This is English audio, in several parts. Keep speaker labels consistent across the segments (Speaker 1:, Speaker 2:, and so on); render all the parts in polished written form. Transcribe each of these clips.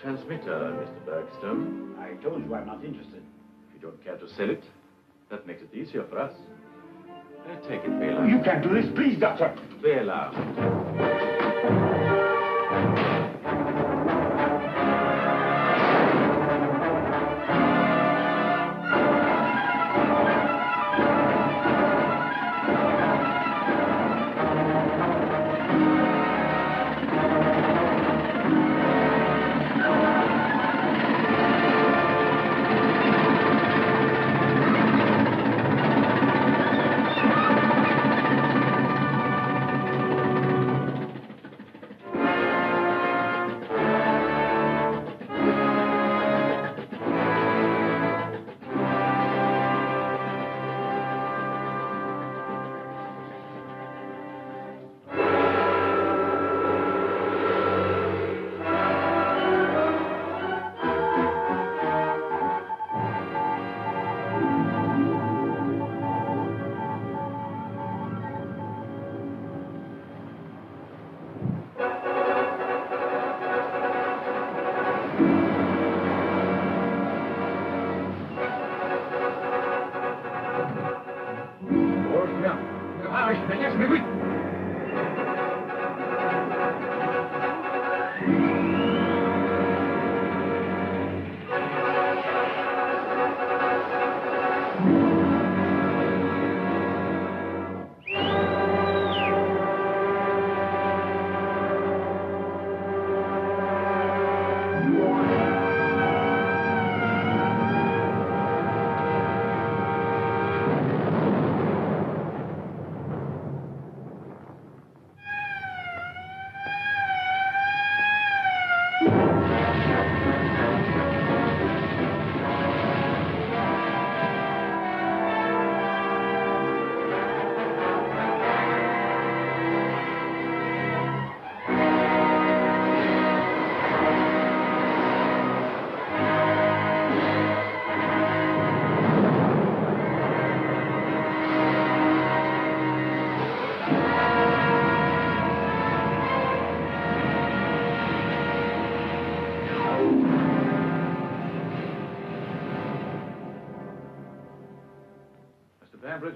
Speaker 1: transmitter, Mr. Bergstrom.
Speaker 2: I told you I'm not interested.
Speaker 1: If you don't care to sell it, that makes it easier for us. Take it, Bela.
Speaker 2: You can't do this, please, Doctor.
Speaker 1: Bela.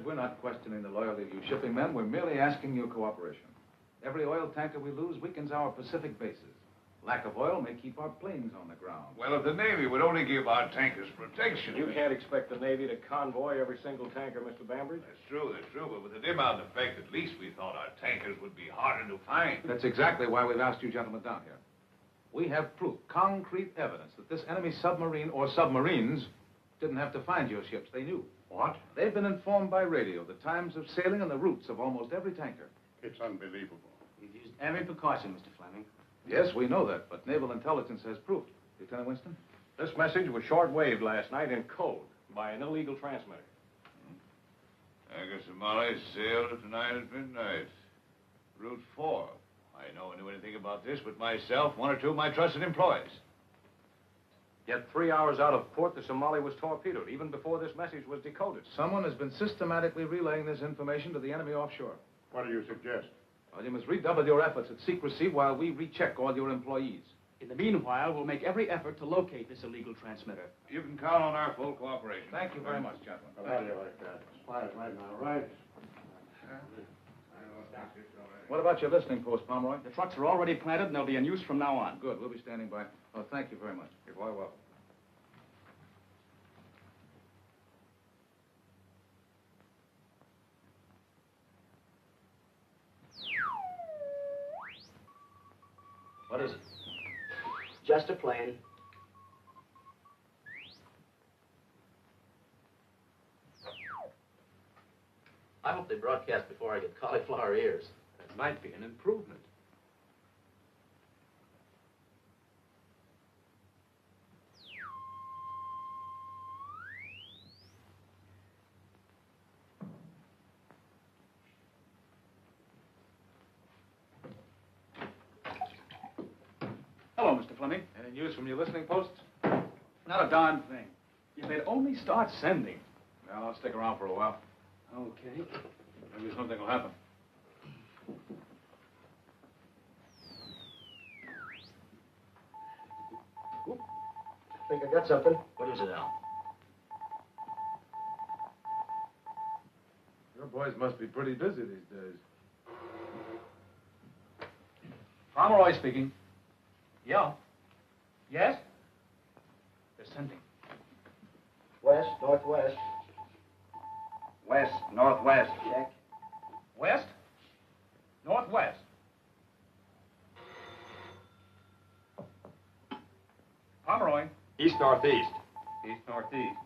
Speaker 3: We're not questioning the loyalty of you shipping men. We're merely asking your cooperation. Every oil tanker we lose weakens our Pacific bases. Lack of oil may keep our planes on the ground.
Speaker 4: Well, if the Navy would only give our tankers protection...
Speaker 5: You can't expect the Navy to convoy every single tanker, Mr. Bambridge.
Speaker 4: That's true, but with the dim out effect, at least we thought our tankers would be harder to find.
Speaker 3: That's exactly why we've asked you gentlemen down here. We have proof, concrete evidence, that this enemy submarine or submarines didn't have to find your ships. They knew.
Speaker 2: What?
Speaker 3: They've been informed by radio the times of sailing and the routes of almost every tanker.
Speaker 2: It's unbelievable.
Speaker 6: You've used every precaution, Mr. Fleming.
Speaker 3: Yes, we know that, but naval intelligence has proof. Lieutenant Winston?
Speaker 5: This message was shortwaved last night in code by an illegal transmitter.
Speaker 4: Tanker Somali sailed tonight at midnight. Route 4. I no one knew anything about this but myself, one or two of my trusted employees.
Speaker 5: Yet 3 hours out of port, the Somali was torpedoed, even before this message was decoded.
Speaker 3: Someone has been systematically relaying this information to the enemy offshore.
Speaker 2: What do you suggest?
Speaker 3: Well, you must redouble your efforts at secrecy while we recheck all your employees.
Speaker 6: In the meanwhile, we'll make every effort to locate this illegal transmitter.
Speaker 4: You can count on our full cooperation.
Speaker 3: Thank you very much, gentlemen.
Speaker 2: How do you like that? Spies right now, right?
Speaker 3: What about your listening post, Pomeroy?
Speaker 6: The trucks are already planted, and they'll be in use from now on.
Speaker 3: Good. We'll be standing by. Oh, thank you very much.
Speaker 5: You're quite welcome.
Speaker 6: What is it? Just a plane. I hope they broadcast before I get cauliflower ears.
Speaker 1: That might be an improvement.
Speaker 6: Hello, Mr. Fleming.
Speaker 3: Any news from your listening posts?
Speaker 6: Not a darn thing. If they'd only start sending.
Speaker 3: Well, I'll stick around for a while.
Speaker 6: Okay.
Speaker 3: Maybe something will happen.
Speaker 6: Think I got something.
Speaker 5: What is it, Al?
Speaker 3: Your boys must be pretty busy these days.
Speaker 5: Pomeroy speaking. Yeah. Yes? They're sending.
Speaker 6: West, northwest.
Speaker 7: West, northwest.
Speaker 6: Check.
Speaker 5: West? Northwest. Pomeroy.
Speaker 7: East, northeast.
Speaker 5: East, northeast.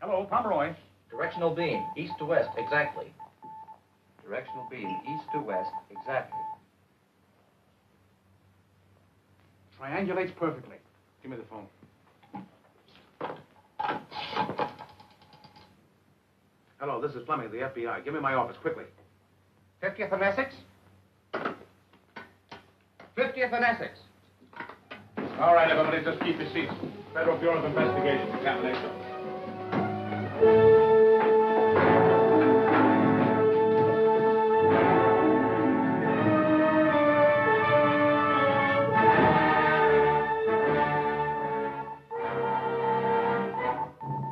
Speaker 5: Hello, Pomeroy.
Speaker 8: Directional beam, east to west, exactly. Directional beam, east to west, exactly.
Speaker 3: Triangulates perfectly. Give me the phone. Hello, this is Fleming of the FBI. Give me my office, quickly.
Speaker 8: 50th and Essex? 50th and Essex.
Speaker 3: All right, everybody, just keep your seats. Federal Bureau of Investigation, examination.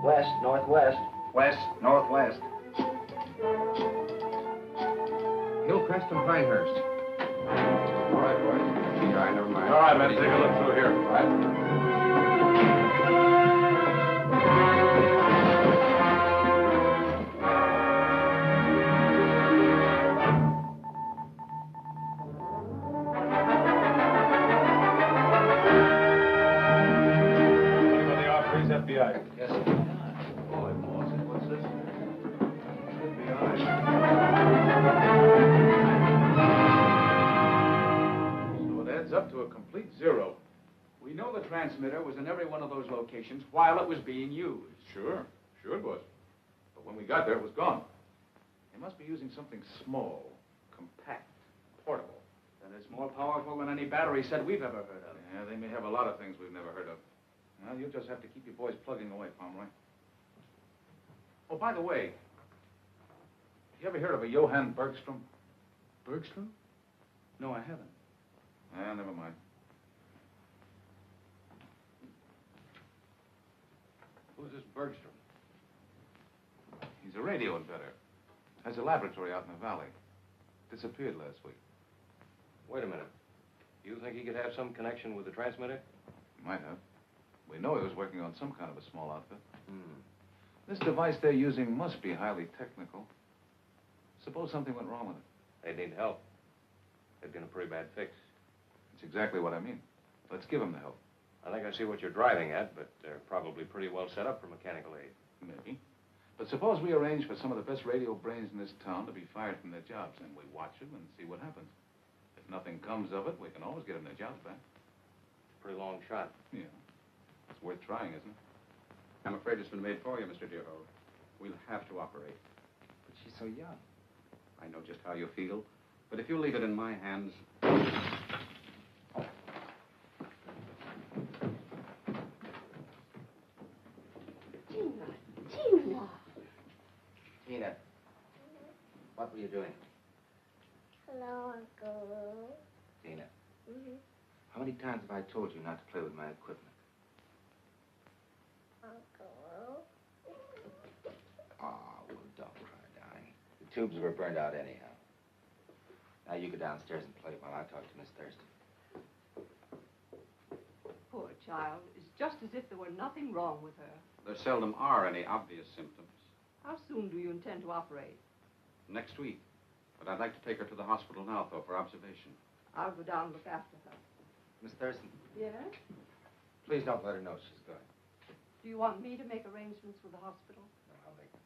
Speaker 6: West, northwest.
Speaker 7: West, northwest.
Speaker 8: Hillcrest and Pinehurst.
Speaker 3: All right, boys.
Speaker 7: All right, never mind.
Speaker 3: All right, man, take a look through here. All right. Anybody off, please, FBI.
Speaker 8: Yes, sir.
Speaker 3: Boy, boss, what's this? So it adds up to a complete zero.
Speaker 9: We know the transmitter was in every one of those locations while it was being used.
Speaker 3: Sure it was. But when we got there, it was gone. They must be using something small, compact, portable.
Speaker 9: That is more powerful than any battery set we've ever heard of.
Speaker 3: Yeah, they may have a lot of things we've never heard of. Well, you'll just have to keep your boys plugging away, Pomeroy. Oh, by the way, you ever heard of a Johann Bergstrom?
Speaker 9: Bergstrom? No, I haven't.
Speaker 3: Ah, never mind.
Speaker 5: Who's this Bergstrom?
Speaker 3: He's a radio inventor. Has a laboratory out in the valley. Disappeared last week.
Speaker 5: Wait a minute. You think he could have some connection with the transmitter?
Speaker 3: Might have. We know he was working on some kind of a small outfit. This device they're using must be highly technical. Suppose something went wrong with it.
Speaker 5: They'd need help. They'd be in a pretty bad fix.
Speaker 3: That's exactly what I mean. Let's give him the help.
Speaker 5: I think I see what you're driving at, but they're probably pretty well set up for mechanical aid.
Speaker 3: Maybe. But suppose we arrange for some of the best radio brains in this town to be fired from their jobs, and we watch them and see what happens. If nothing comes of it, we can always get them their jobs back.
Speaker 5: Pretty long shot.
Speaker 3: Yeah. It's worth trying, isn't it?
Speaker 7: I'm afraid it's been made for you, Mr. Deerhold. We'll have to operate.
Speaker 8: But she's so young.
Speaker 7: I know just how you feel, but if you leave it in my hands...
Speaker 10: Gina.
Speaker 8: Gina, what were you doing?
Speaker 10: Hello, Uncle.
Speaker 8: Gina,
Speaker 10: Mm-hmm.
Speaker 8: how many times have I told you not to play with my equipment?
Speaker 10: Uncle.
Speaker 8: Oh, well, don't cry, darling. The tubes were burned out anyhow. Now you go downstairs and play while I talk to Miss Thurston.
Speaker 11: Poor child. It's just as if there were nothing wrong with her.
Speaker 7: There seldom are any obvious symptoms.
Speaker 11: How soon do you intend to operate?
Speaker 7: Next week. But I'd like to take her to the hospital now, though, for observation.
Speaker 11: I'll go down and look after her.
Speaker 8: Miss Thurston,
Speaker 11: Yes?
Speaker 8: please don't let her know she's going.
Speaker 11: Do you want me to make arrangements with the hospital?
Speaker 8: No, I'll make them.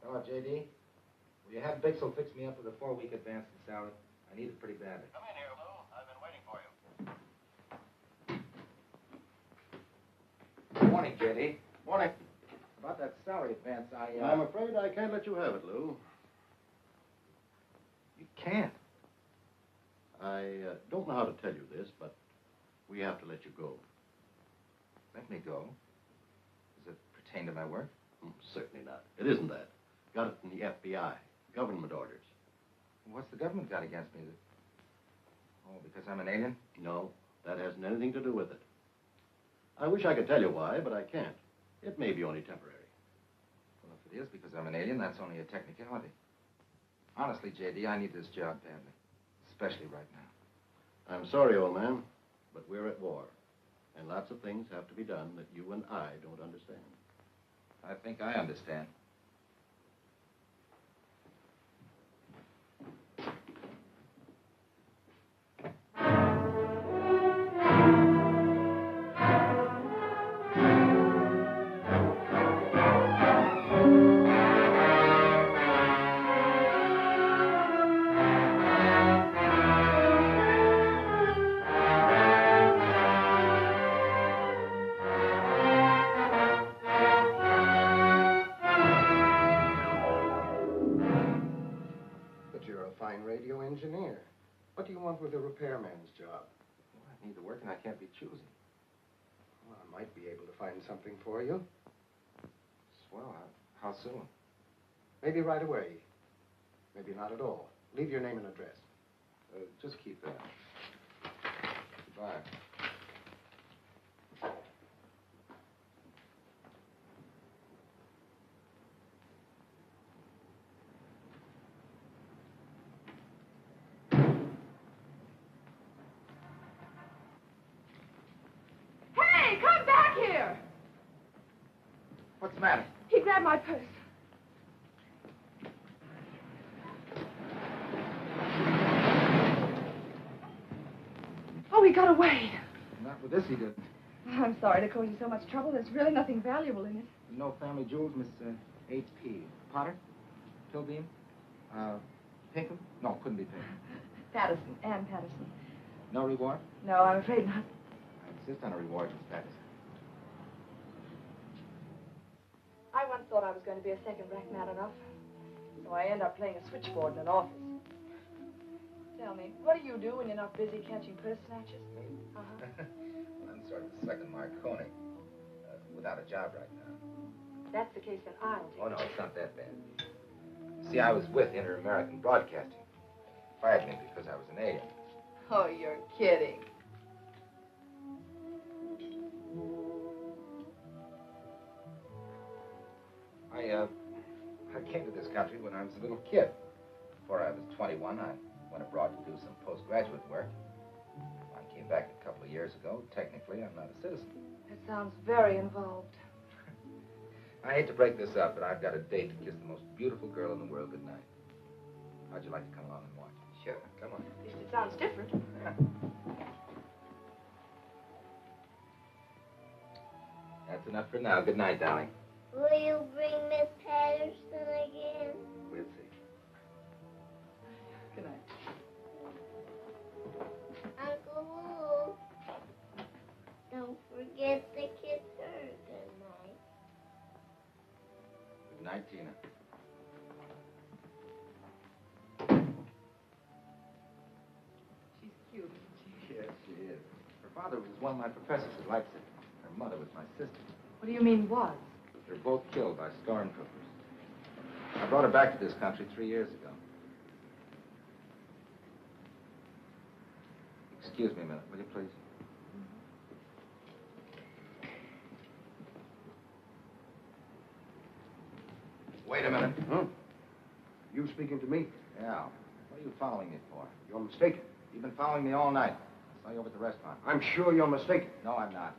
Speaker 8: Hello, J.D. Will you have Bixel fix me up with a 4-week advance in salary? I need it pretty badly.
Speaker 4: Come in here, Lou. I've been waiting for you.
Speaker 8: Good morning, J.D.
Speaker 2: Morning.
Speaker 8: About that salary advance,
Speaker 2: I'm afraid I can't let you have it, Lou.
Speaker 8: You can't.
Speaker 2: I don't know how to tell you this, but we have to let you go.
Speaker 8: Let me go. Does it pertain to my work?
Speaker 2: Certainly not. It isn't that. Got it from the FBI. Government orders.
Speaker 8: What's the government got against me? Oh, because I'm an alien?
Speaker 2: No, that hasn't anything to do with it. I wish I could tell you why, but I can't. It may be only temporary.
Speaker 8: Well, if it is because I'm an alien, that's only a technicality. Honestly, J.D., I need this job badly. Especially right now.
Speaker 2: I'm sorry, old man, but we're at war. And lots of things have to be done that you and I don't understand.
Speaker 8: I think I understand.
Speaker 12: Engineer. What do you want with a repairman's job?
Speaker 8: Well, I need to work and I can't be choosy.
Speaker 12: Well, I might be able to find something for you.
Speaker 8: Swell. How soon?
Speaker 12: Maybe right away. Maybe not at all. Leave your name and address.
Speaker 8: Just keep that. Goodbye.
Speaker 11: Come back here!
Speaker 8: What's the matter?
Speaker 11: He grabbed my purse. Oh, he got away.
Speaker 8: Not with this, he didn't.
Speaker 11: I'm sorry to cause you so much trouble. There's really nothing valuable in it.
Speaker 8: No family jewels, Miss H.P. Potter? Pilbeam? Pinkham? No, couldn't be Pinkham.
Speaker 11: Patterson, Ann Patterson.
Speaker 8: No reward?
Speaker 11: No, I'm afraid not.
Speaker 8: I insist on a reward, Miss Patterson.
Speaker 11: I once thought I was going to be a second-rate man enough. So I end up playing a switchboard in an office. Tell me, what do you do when you're not busy catching purse snatchers? Uh-huh.
Speaker 8: I'm sort of the second Marconi. Without a job right now.
Speaker 11: That's the case, then I'll take
Speaker 8: Oh, no, it's not that bad. See, I was with Inter-American Broadcasting. Fired me because I was an alien.
Speaker 11: Oh, you're kidding.
Speaker 8: I came to this country when I was a little kid. Before I was 21, I went abroad to do some postgraduate work. I came back a couple of years ago. Technically, I'm not a citizen.
Speaker 11: That sounds very involved.
Speaker 8: I hate to break this up, but I've got a date to kiss the most beautiful girl in the world goodnight. How'd you like to come along and watch?
Speaker 11: Sure.
Speaker 8: Come on.
Speaker 11: At least it sounds different.
Speaker 8: That's enough for now. Good night, darling.
Speaker 10: Will you bring Miss Patterson again?
Speaker 8: We'll see.
Speaker 11: Good night.
Speaker 10: Uncle Lou, don't forget to kiss her good night.
Speaker 8: Good night, Gina.
Speaker 11: She's cute, isn't she?
Speaker 8: Yes, she is. Her father was one of my professors at Leipzig. Her mother was my sister.
Speaker 11: What do you mean, was?
Speaker 8: They were both killed by stormtroopers. I brought her back to this country 3 years ago. Excuse me a minute, will you please? Wait a minute.
Speaker 12: Huh? You speaking to me?
Speaker 8: Yeah. What are you following me for?
Speaker 12: You're mistaken.
Speaker 8: You've been following me all night. I saw you over at the restaurant.
Speaker 12: I'm sure you're mistaken.
Speaker 8: No, I'm not.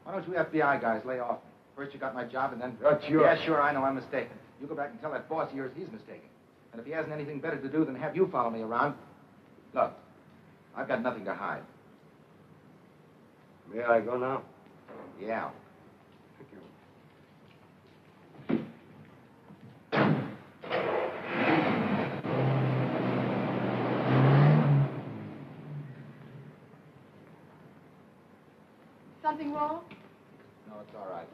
Speaker 8: Why don't you FBI guys lay off me? First you got my job and then...
Speaker 12: That's your...
Speaker 8: Yeah, sure, I know I'm mistaken. You go back and tell that boss of yours he's mistaken. And if he hasn't anything better to do than have you follow me around... Look, I've got nothing to hide.
Speaker 12: May I go now?
Speaker 8: Yeah.
Speaker 12: Thank you.
Speaker 11: Something wrong?
Speaker 8: No, it's all right.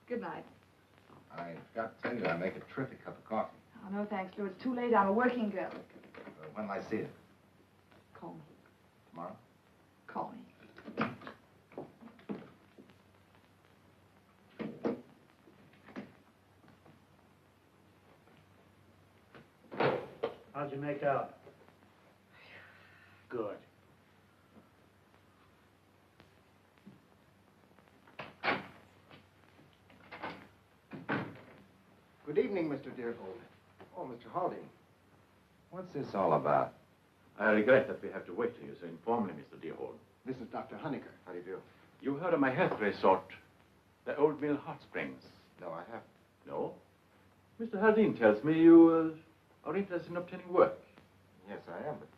Speaker 11: Good night.
Speaker 8: I got to tell you, I make a terrific cup of coffee.
Speaker 11: Oh, no, thanks, Lew. It's too late. I'm a working girl.
Speaker 8: When will I see it?
Speaker 11: Call me.
Speaker 8: Tomorrow?
Speaker 11: Call me.
Speaker 6: How'd you make out? Good.
Speaker 12: Good evening, Mr. Deerhold. Oh, Mr. Halding. What's this all about?
Speaker 1: I regret that we have to wait till you so informally, Mr. Deerhold.
Speaker 12: This is Dr. Honecker. How do you do?
Speaker 1: You heard of my health resort, the Old Mill Hot Springs?
Speaker 12: No, I haven't.
Speaker 1: No? Mr. Haldane tells me you are interested in obtaining work.
Speaker 12: Yes, I am, but...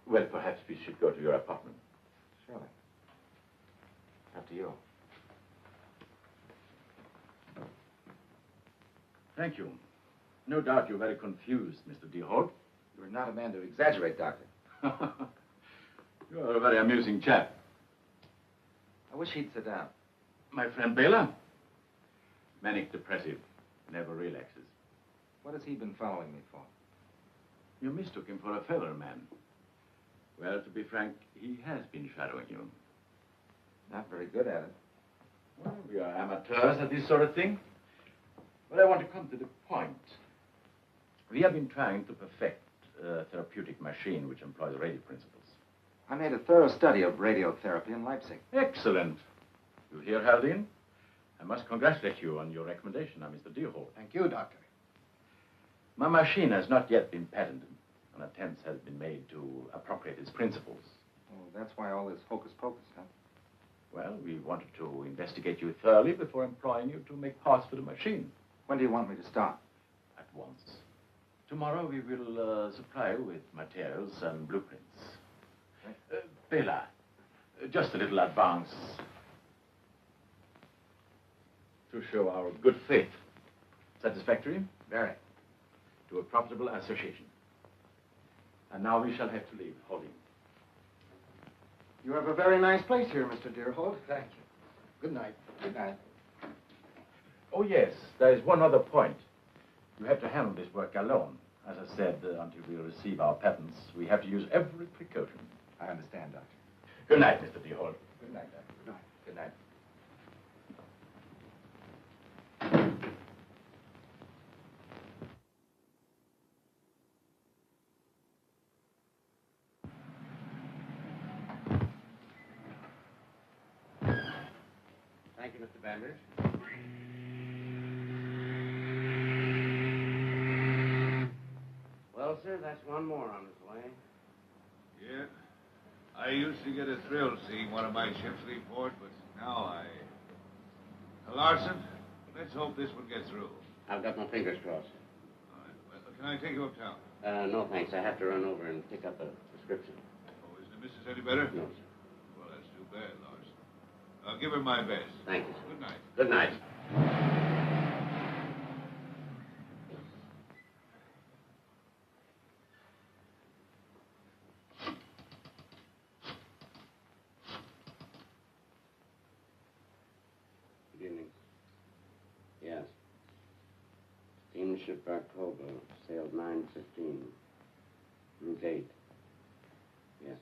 Speaker 1: Well, perhaps we should go to your apartment.
Speaker 12: Surely. After you.
Speaker 1: Thank you. No doubt you're very confused, Mr. Deerhold.
Speaker 8: You're not a man to exaggerate, Doctor.
Speaker 1: You're a very amusing chap.
Speaker 8: I wish he'd sit down.
Speaker 1: My friend Baylor? Manic depressive. Never relaxes.
Speaker 8: What has he been following me for?
Speaker 1: You mistook him for a feather man. Well, to be frank, he has been shadowing you.
Speaker 8: Not very good at it.
Speaker 1: Well, we are amateurs at this sort of thing. But I want to come to the point. We have been trying to perfect a therapeutic machine which employs radio principles.
Speaker 8: I made a thorough study of radiotherapy in Leipzig.
Speaker 1: Excellent. You hear, Haldane? I must congratulate you on your recommendation, Mr. Deerhold.
Speaker 12: Thank you, Doctor.
Speaker 1: My machine has not yet been patented. An attempt has been made to appropriate its principles.
Speaker 8: Oh, that's why all this hocus pocus, huh?
Speaker 1: Well, we wanted to investigate you thoroughly before employing you to make parts for the machine.
Speaker 8: When do you want me to start?
Speaker 1: At once. Tomorrow we will supply you with materials and blueprints. Bela, just a little advance to show our good faith. Satisfactory?
Speaker 8: Very.
Speaker 1: To a profitable association. And now we shall have to leave, Holding.
Speaker 12: You have a very nice place here, Mr. Deerhold.
Speaker 8: Thank you.
Speaker 12: Good night.
Speaker 8: Good night.
Speaker 1: Oh, yes, there is one other point. You have to handle this work alone. As I said, until we receive our patents, we have to use every precaution.
Speaker 8: I understand, Doctor.
Speaker 1: Good night, Mr. Deerhold.
Speaker 8: Good night, Doctor. Good night. Good night.
Speaker 7: Thank you, Mr. Bambridge. Well, sir, that's one more on his way.
Speaker 4: Yeah. I used to get a thrill seeing one of my ships leave port, but now I... Larson, let's hope this one gets through.
Speaker 7: I've got my fingers crossed.
Speaker 4: All right. Well, can I take you uptown?
Speaker 7: No, thanks. I have to run over and pick up a prescription.
Speaker 4: Oh, is the missus any better?
Speaker 7: No, sir.
Speaker 4: Well, that's too bad, Larson. I'll give her my best.
Speaker 7: Thank you, sir.
Speaker 4: Good night.
Speaker 7: Good night. Good evening. Yes. Steamship October, sailed 9:15. Route 8. Yes.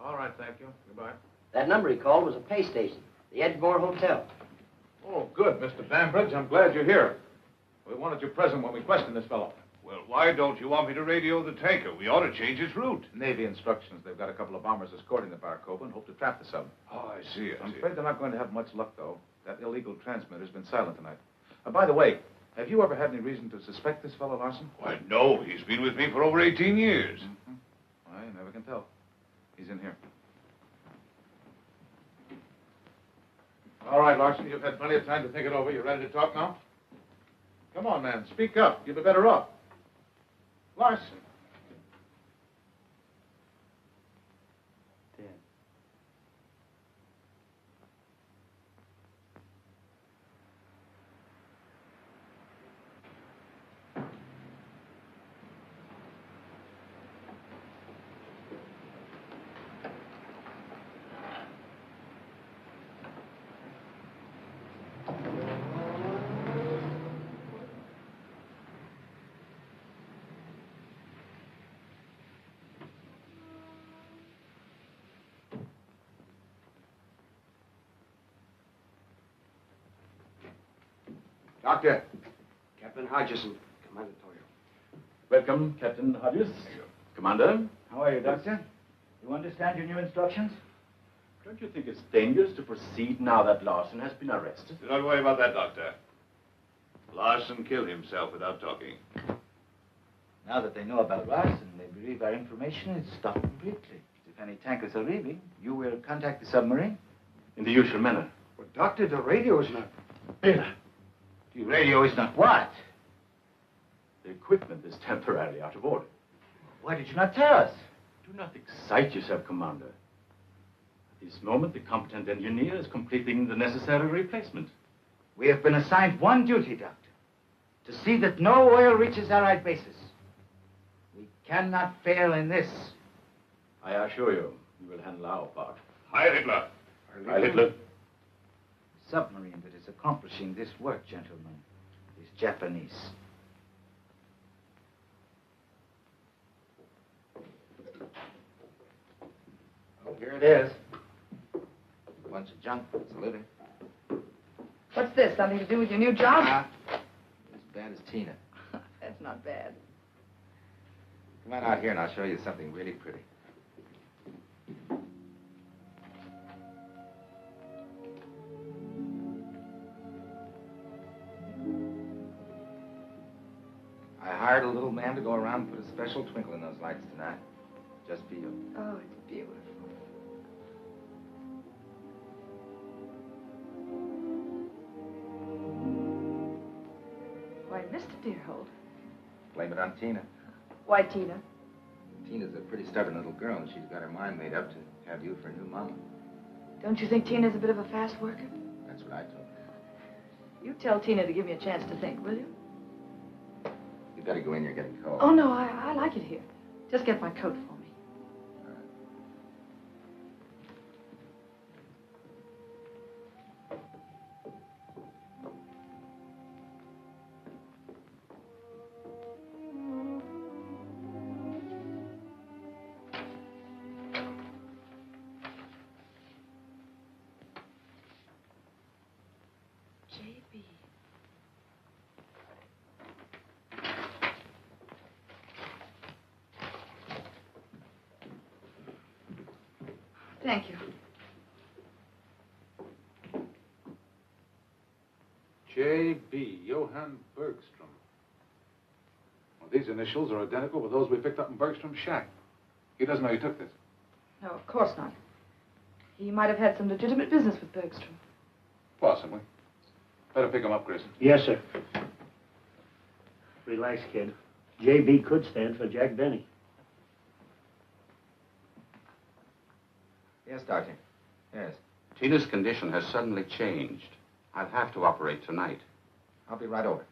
Speaker 3: All right, thank you. Goodbye.
Speaker 6: That number he called was a pay station, the Edgemore Hotel.
Speaker 3: Oh, good, Mr. Bambridge. I'm glad you're here. We wanted you present when we questioned this fellow.
Speaker 4: Well, why don't you want me to radio the tanker? We ought to change its route.
Speaker 3: Navy instructions. They've got a couple of bombers escorting the Barcova and hope to trap the sub.
Speaker 4: Oh, I see.
Speaker 3: I'm afraid they're not going to have much luck, though. That illegal transmitter's been silent tonight. By the way, have you ever had any reason to suspect this fellow Larson?
Speaker 4: Why, no. He's been with me for over 18 years.
Speaker 3: Mm-hmm. I never can tell. He's in here. All right, Larson, you've had plenty of time to think it over. You ready to talk now? Come on, man. Speak up. You'll be better off. Larson.
Speaker 6: Dead.
Speaker 7: Doctor. Captain Hodges and Commander Toyo.
Speaker 1: Welcome, Captain Hodges. Commander.
Speaker 13: How are you, Doctor? You understand your new instructions?
Speaker 1: Don't you think it's dangerous to proceed now that Larson has been arrested?
Speaker 4: Do not worry about that, Doctor. Larson killed himself without talking.
Speaker 13: Now that they know about Larson, they believe our information is stopped completely. If any tankers are leaving, you will contact the submarine?
Speaker 1: In the usual manner.
Speaker 7: But, Doctor, the radio is not...
Speaker 13: The radio is not what?
Speaker 1: The equipment is temporarily out of order.
Speaker 13: Why did you not tell us?
Speaker 1: Do not excite yourself, Commander. At this moment, the competent engineer is completing the necessary replacement.
Speaker 13: We have been assigned one duty, Doctor. To see that no oil reaches Allied bases. We cannot fail in this.
Speaker 1: I assure you, we will handle our part.
Speaker 4: Heil Hitler.
Speaker 1: Heil Hitler.
Speaker 13: The submarine that is accomplishing this work, gentlemen, is Japanese.
Speaker 8: Oh, here it is. A bunch of junk. It's a living.
Speaker 11: What's this? Something to do with your new job?
Speaker 8: As bad as Tina.
Speaker 11: That's not bad.
Speaker 8: Come on out here and I'll show you something really pretty. I hired a little man to go around and put a special twinkle in those lights tonight. Just for you.
Speaker 11: Oh, it's beautiful. Why, Mr. Deerhold.
Speaker 8: Blame it on Tina.
Speaker 11: Why, Tina?
Speaker 8: Tina's a pretty stubborn little girl, and she's got her mind made up to have you for a new mama.
Speaker 11: Don't you think Tina's a bit of a fast worker?
Speaker 8: That's what I told her.
Speaker 11: You tell Tina to give me a chance to think, will you?
Speaker 8: You better go in, you're getting cold.
Speaker 11: Oh, no, I like it here. Just get my coat for me. Thank you.
Speaker 3: J.B. Johann Bergstrom. Well, these initials are identical with those we picked up in Bergstrom's shack. He doesn't know you took this.
Speaker 11: No, of course not. He might have had some legitimate business with Bergstrom.
Speaker 3: Possibly. Better pick him up, Grayson.
Speaker 14: Yes, sir. Relax, kid. J.B. could stand for Jack Benny.
Speaker 8: Yes, Doctor. Yes.
Speaker 7: Tina's condition has suddenly changed. I'll have to operate tonight.
Speaker 8: I'll be right over.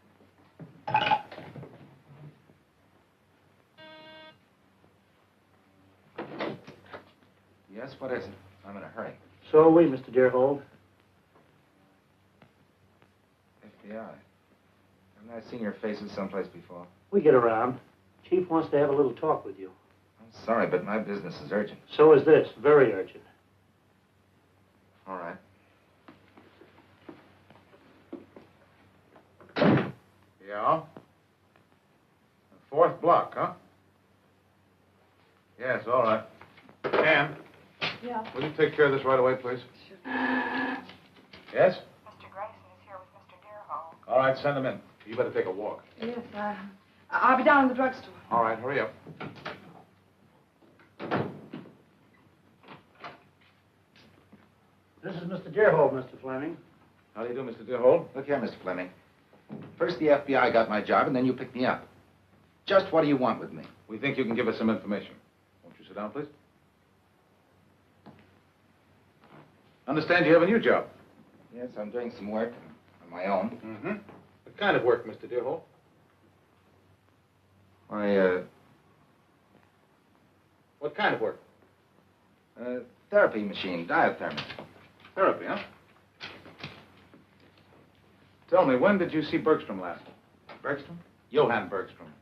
Speaker 8: Yes, what is it? I'm in a hurry.
Speaker 14: So are we, Mr. Deerhold.
Speaker 8: FBI. Haven't I seen your faces someplace before?
Speaker 14: We get around. Chief wants to have a little talk with you.
Speaker 8: I'm sorry, but my business is urgent.
Speaker 14: So is this. Very urgent.
Speaker 8: All right.
Speaker 3: Yeah? The fourth block, huh? Yes, all right. Ann,
Speaker 11: Yeah.
Speaker 3: will you take care of this right away, please?
Speaker 11: Sure.
Speaker 3: Yes?
Speaker 11: Mr. Grayson is here with Mr. Deerhold.
Speaker 3: All right, send him in. You better take a walk.
Speaker 11: Yes, I'll be down in the drugstore.
Speaker 3: All right, hurry up.
Speaker 14: This is Mr. Deerhold, Mr. Fleming.
Speaker 3: How do you do, Mr. Deerhold?
Speaker 8: Look here, Mr. Fleming. First the FBI got my job, and then you picked me up. Just what do you want with me?
Speaker 3: We think you can give us some information. Won't you sit down, please? Understand you have a new job.
Speaker 8: Yes, I'm doing some work on my own.
Speaker 3: Mm-hmm. What kind of work, Mr. Deerhold? What kind of work?
Speaker 8: Therapy machine, diathermy.
Speaker 3: Therapy, huh? Tell me, when did you see Bergstrom last?
Speaker 8: Bergstrom?
Speaker 3: Johann Bergstrom.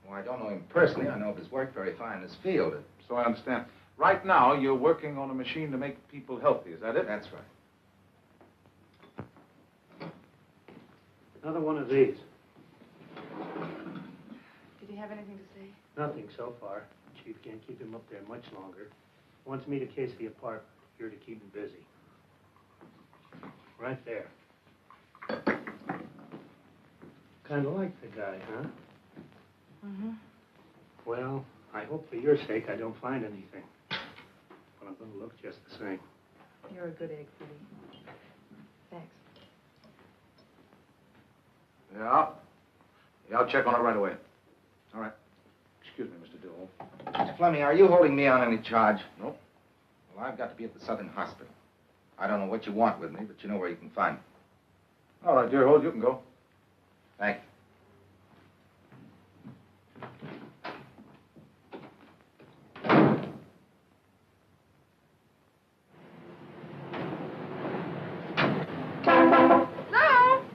Speaker 8: Well, I don't know him personally. I know of his work very fine in his field.
Speaker 3: So I understand. Right now, you're working on a machine to make people healthy. Is that it?
Speaker 8: That's right.
Speaker 14: Another one of these.
Speaker 11: Did he have anything to say?
Speaker 14: Nothing so far. Chief can't keep him up there much longer. Wants me to case the apartment, here to keep him busy. Right there. Kind of like the guy, huh?
Speaker 11: Mm-hmm.
Speaker 14: Well, I hope for your sake I don't find anything. But I'm going to look just the same.
Speaker 11: You're a good egg, Freddie. Thanks.
Speaker 3: Yeah. Yeah, I'll check on it right away. All right. Excuse me, Mr. Deerhold.
Speaker 8: Mr. Fleming, are you holding me on any charge?
Speaker 3: Nope.
Speaker 8: Well, I've got to be at the Southern Hospital. I don't know what you want with me, but you know where you can find me.
Speaker 3: All right, Deerhold, you can go.
Speaker 8: Thank you.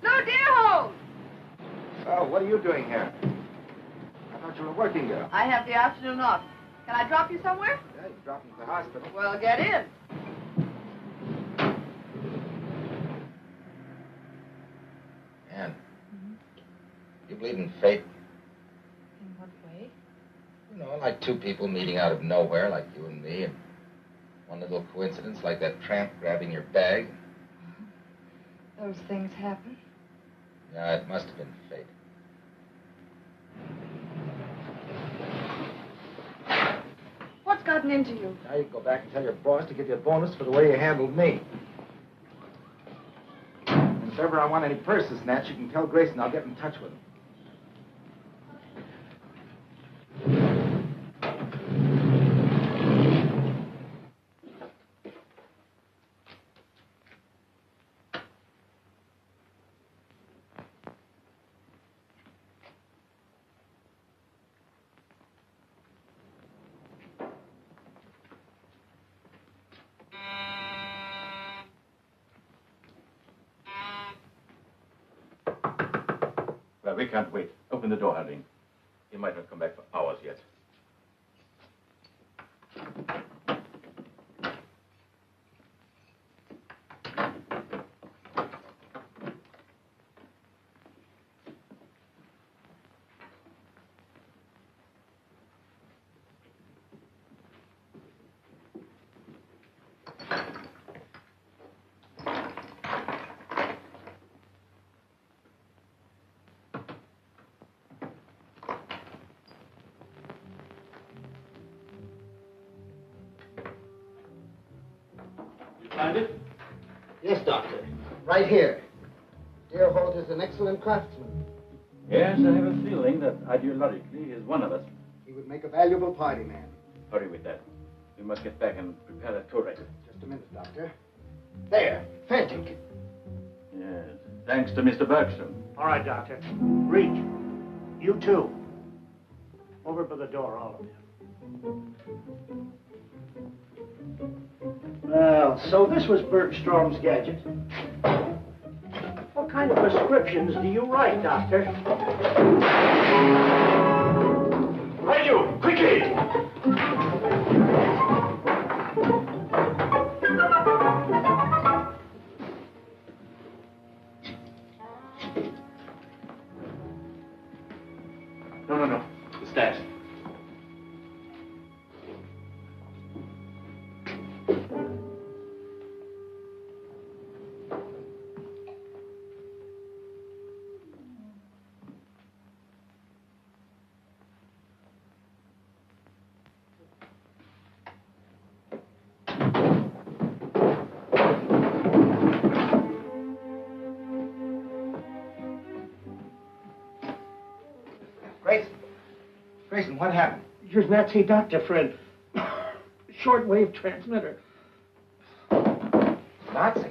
Speaker 11: Lew Deerhold!
Speaker 8: Oh, what are you doing here? I thought you were a working girl.
Speaker 11: I have the afternoon off. Can I drop you somewhere?
Speaker 8: Yeah, you dropped me at the hospital.
Speaker 11: Well, get in.
Speaker 8: Ann, you believe in fate?
Speaker 11: In what way?
Speaker 8: You know, like two people meeting out of nowhere, like you and me, and one little coincidence, like that tramp grabbing your bag.
Speaker 11: Those things happen.
Speaker 8: Yeah, it must have been fate.
Speaker 11: What's gotten into you?
Speaker 8: Now you can go back and tell your boss to give you a bonus for the way you handled me. And if ever I want any purses snatched, you can tell Grayson I'll get in touch with him.
Speaker 1: Well, we can't wait. Open the door, Arlen. He might not come back for hours yet.
Speaker 13: Find it?
Speaker 15: Yes, Doctor. Right here. Deerhold is an excellent craftsman.
Speaker 1: Yes, I have a feeling that ideologically he is one of us.
Speaker 15: He would make a valuable party man.
Speaker 1: Hurry with that. We must get back and prepare that tow record.
Speaker 15: Just a minute, Doctor. There. Frantic.
Speaker 1: Yes. Thanks to Mr. Bergstrom.
Speaker 14: All right, Doctor. Reach. You too. Over by the door, all of you. Well, so this was Bergstrom's gadget. What kind of prescriptions do you write, Doctor?
Speaker 4: Right, you! Quickly!
Speaker 1: No. The stash.
Speaker 8: Grayson, what happened?
Speaker 14: Your Nazi doctor friend. Shortwave transmitter.
Speaker 8: Nazi?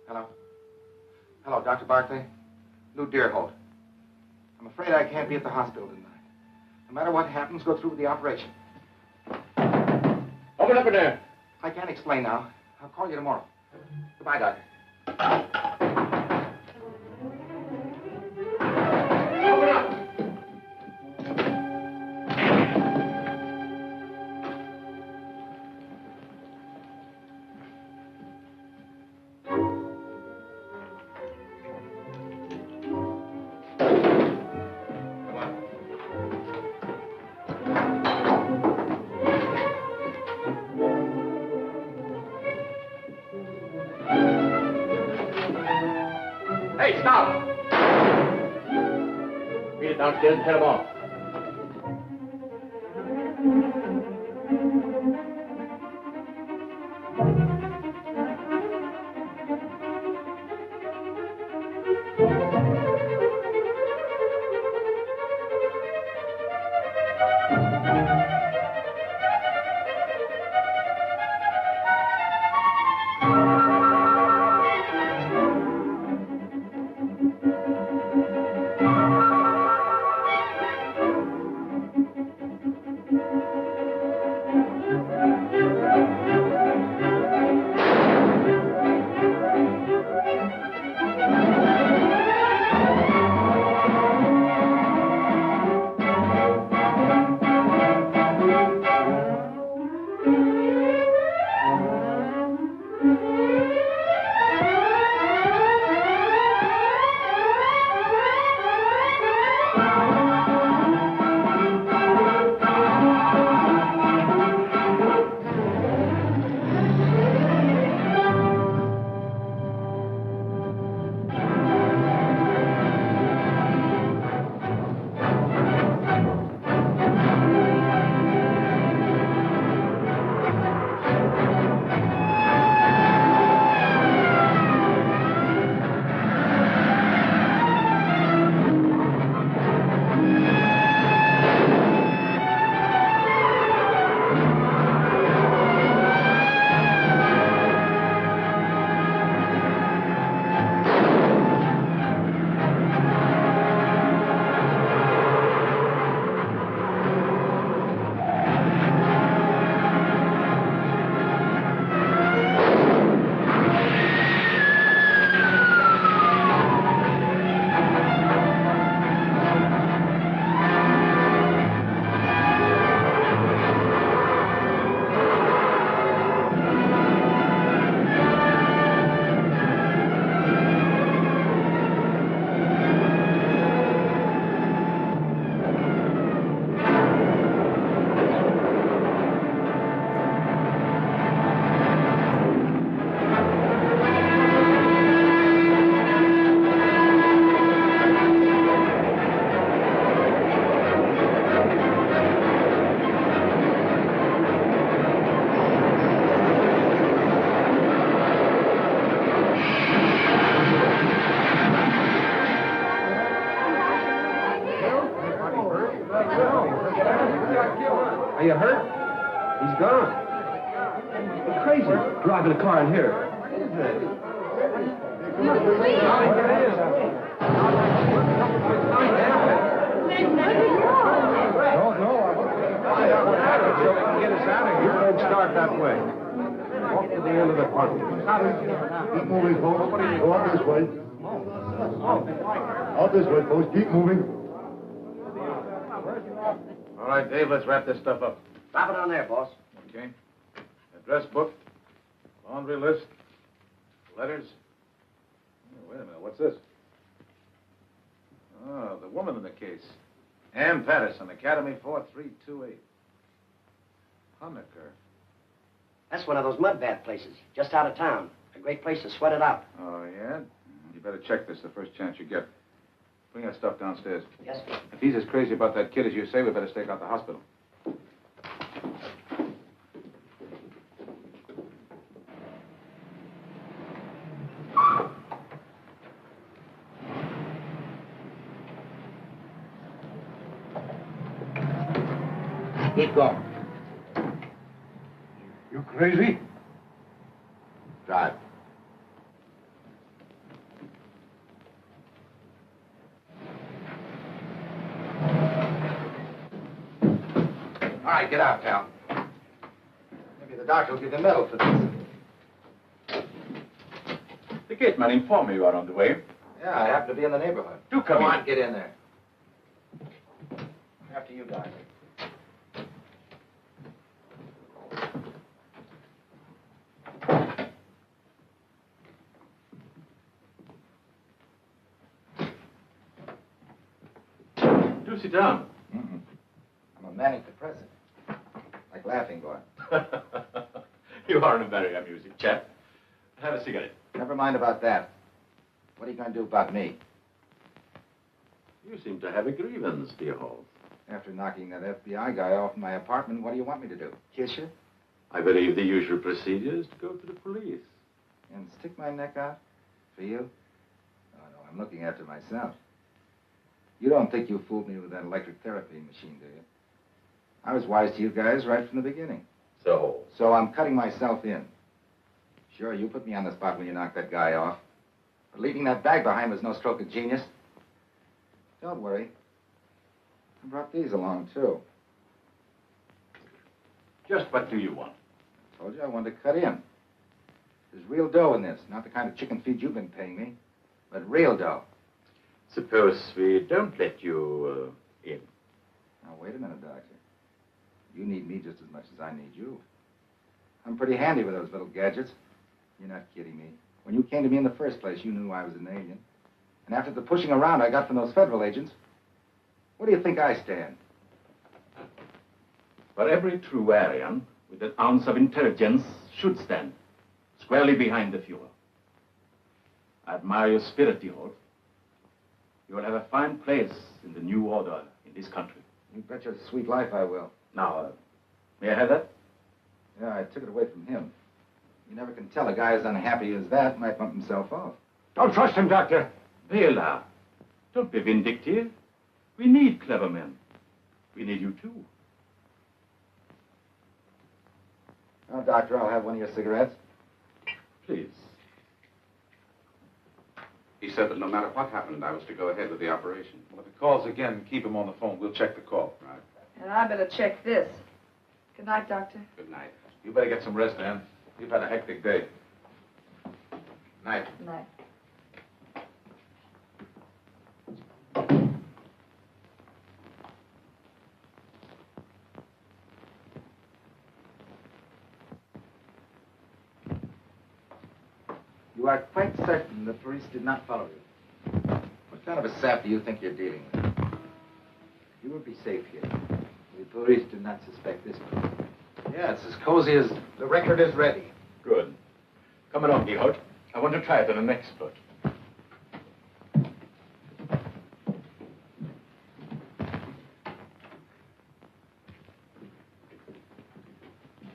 Speaker 12: Hello? Hello, Dr. Barclay? Lew Deerhold. I'm afraid I can't be at the hospital tonight. No matter what happens, go through with the operation.
Speaker 1: Open up in there.
Speaker 12: I can't explain now. I'll call you tomorrow. Goodbye, Doctor.
Speaker 1: Open up. Hey, stop! Beat it downstairs and head them off.
Speaker 12: Are you hurt? He's gone. You're crazy. Driving a car in here. What is it? Don't know. Get us out of here. Don't start that way. Walk to the end of the tunnel.
Speaker 16: Keep moving, folks. Go out this way. Out this way, folks. Keep moving.
Speaker 1: All right, Dave, let's wrap this stuff up.
Speaker 6: Drop it on there, boss.
Speaker 1: Okay. Address book, laundry list, letters. Oh, wait a minute, what's this? Oh, the woman in the case. Ann Patterson, Academy 4328. Honecker.
Speaker 6: That's one of those mud bath places, just out of town. A great place to sweat it out.
Speaker 3: Oh, yeah? You better check this the first chance you get. Bring that stuff downstairs.
Speaker 6: Yes, sir.
Speaker 3: If he's as crazy about that kid as you say, we better stake out the hospital.
Speaker 16: Keep going. You crazy?
Speaker 12: Drive. All right, get out, pal. Maybe the doctor will give you a medal for this.
Speaker 1: The gate man informed me you are on the way.
Speaker 12: Yeah, I happen to be in the neighborhood.
Speaker 1: Do come
Speaker 12: Go
Speaker 1: in.
Speaker 12: on, get in there. After you, doctor.
Speaker 1: Do sit down.
Speaker 12: Mm-mm. I'm a manic depressive. Like laughing boy.
Speaker 1: You are a very amusing chap. Have a cigarette.
Speaker 12: Never mind about that. What are you going to do about me?
Speaker 1: You seem to have a grievance, Deerhold.
Speaker 12: After knocking that FBI guy off in my apartment, what do you want me to do? Kiss you?
Speaker 1: I believe the usual procedure is to go to the police.
Speaker 12: And stick my neck out? For you? Oh, no, I'm looking after myself. You don't think you fooled me with that electric therapy machine, do you? I was wise to you guys right from the beginning.
Speaker 1: So
Speaker 12: I'm cutting myself in. Sure, you put me on the spot when you knocked that guy off. But leaving that bag behind was no stroke of genius. Don't worry. I brought these along, too.
Speaker 1: just what do you want?
Speaker 12: I told you I wanted to cut in. There's real dough in this, not the kind of chicken feed you've been paying me, but real dough.
Speaker 1: Suppose we don't let you in.
Speaker 12: Now, wait a minute, Doctor. You need me just as much as I need you. I'm pretty handy with those little gadgets. You're not kidding me. When you came to me in the first place, you knew I was an alien. And after the pushing around I got from those federal agents, where do you think I stand?
Speaker 1: For every true Aryan with an ounce of intelligence should stand squarely behind the Fuhrer. I admire your spirit, Deerhold. You will have a fine place in the new order in this country.
Speaker 12: You bet your sweet life I will.
Speaker 1: Now, may I have that?
Speaker 12: Yeah, I took it away from him. You never can tell a guy as unhappy as that might bump himself off.
Speaker 14: Don't trust him, Doctor.
Speaker 1: Bela, don't be vindictive. We need clever men. We need you, too.
Speaker 12: Now, Doctor, I'll have one of your cigarettes.
Speaker 1: Please.
Speaker 7: He said that no matter what happened, I was to go ahead with the operation.
Speaker 3: Well, if he calls again, keep him on the phone. We'll check the call.
Speaker 7: Right.
Speaker 11: And I better check this. Good night, Doctor.
Speaker 7: Good night.
Speaker 3: You better get some rest, Ann. You've had a hectic day. Night.
Speaker 11: Good night.
Speaker 12: You are quite certain the police did not follow you? What kind of a sap do you think you're dealing with? You will be safe here. The police do not suspect this one. Yeah, it's as cozy as... The record is ready.
Speaker 1: Good. Come along, Deerhold. I want to try it on an expert.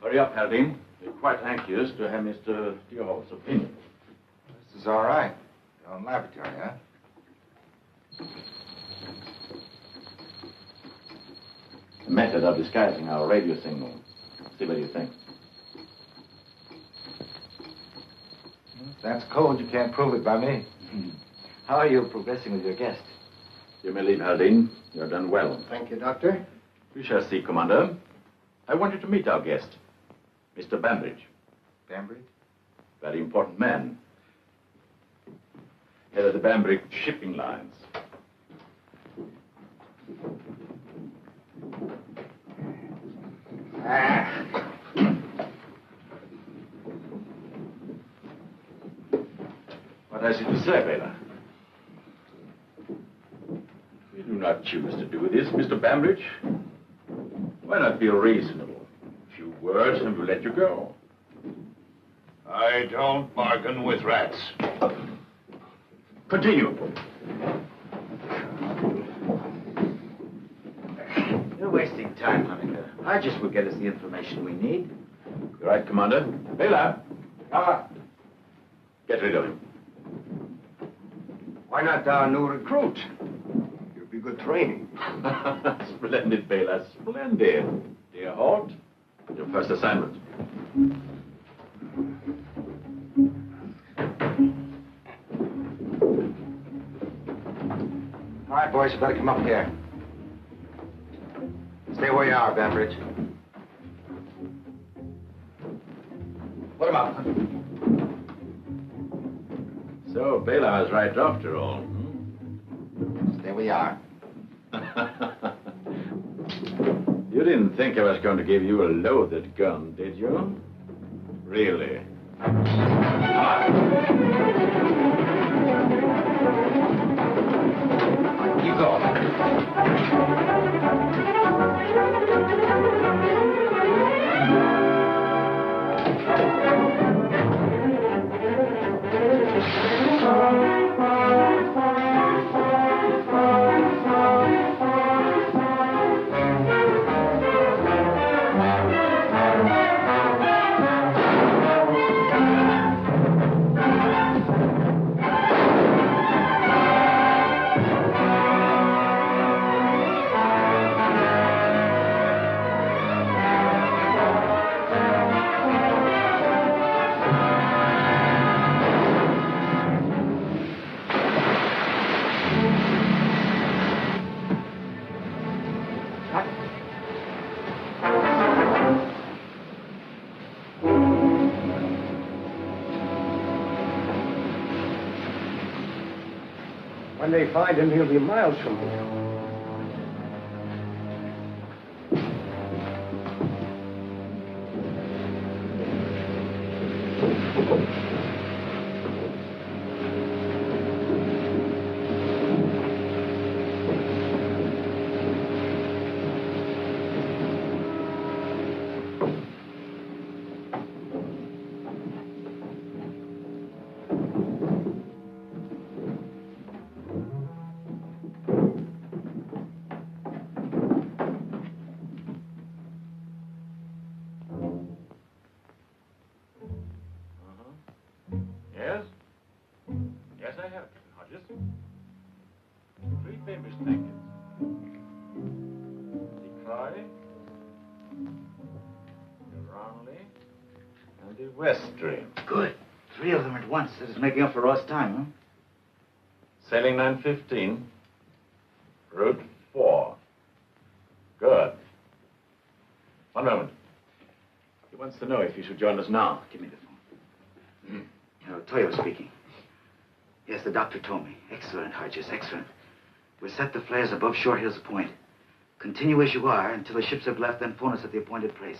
Speaker 1: Hurry up, Haldane. We're quite anxious to have Mr. Deerhold's opinion.
Speaker 12: This is all right. Your own laboratory, huh?
Speaker 1: A method of disguising our radio signal. See what you think.
Speaker 12: If that's cold, you can't prove it by me. How are you progressing with your guest?
Speaker 1: You may leave, Haldane. You have done well.
Speaker 15: Thank you, Doctor.
Speaker 1: We shall see, Commander. I want you to meet our guest, Mr. Bambridge.
Speaker 12: Bambridge?
Speaker 1: Very important man. Head of the Bambridge shipping lines. What has he to say, Bela? We do not choose to do this, Mr. Bambridge. Why not be reasonable? A few words and we'll let you go.
Speaker 4: I don't bargain with rats.
Speaker 1: Continue.
Speaker 13: You're wasting time, Hunter. Argus will get us the information we need.
Speaker 1: You're right, Commander. Bela. Get rid of him.
Speaker 14: Why not our new recruit? You'll be good training.
Speaker 1: Splendid, Bela. Splendid. Deerhold, your first assignment.
Speaker 12: All right, boys, you better come up here. Stay where you are, Bambridge. Put him up.
Speaker 1: So, Bela was right after all.
Speaker 12: Stay where you are.
Speaker 1: You didn't think I was going to give you a loaded gun, did you? Really?
Speaker 12: You go.
Speaker 14: When they find him, he'll be miles from here.
Speaker 3: Yes? Yes, I have, Hodges. 3 famous blankets. The Croy, the Ronley, and the Westry.
Speaker 13: Good. 3 of them at once. That is making up for lost time, huh?
Speaker 1: Sailing 9:15. Route 4. Good. One moment. He wants to know if he should join us now.
Speaker 13: Give me the phone. Toyo speaking. Yes, the doctor told me. Excellent, Hodges, excellent. We'll set the flares above Short Hills Point. Continue as you are until the ships have left, then phone us at the appointed place.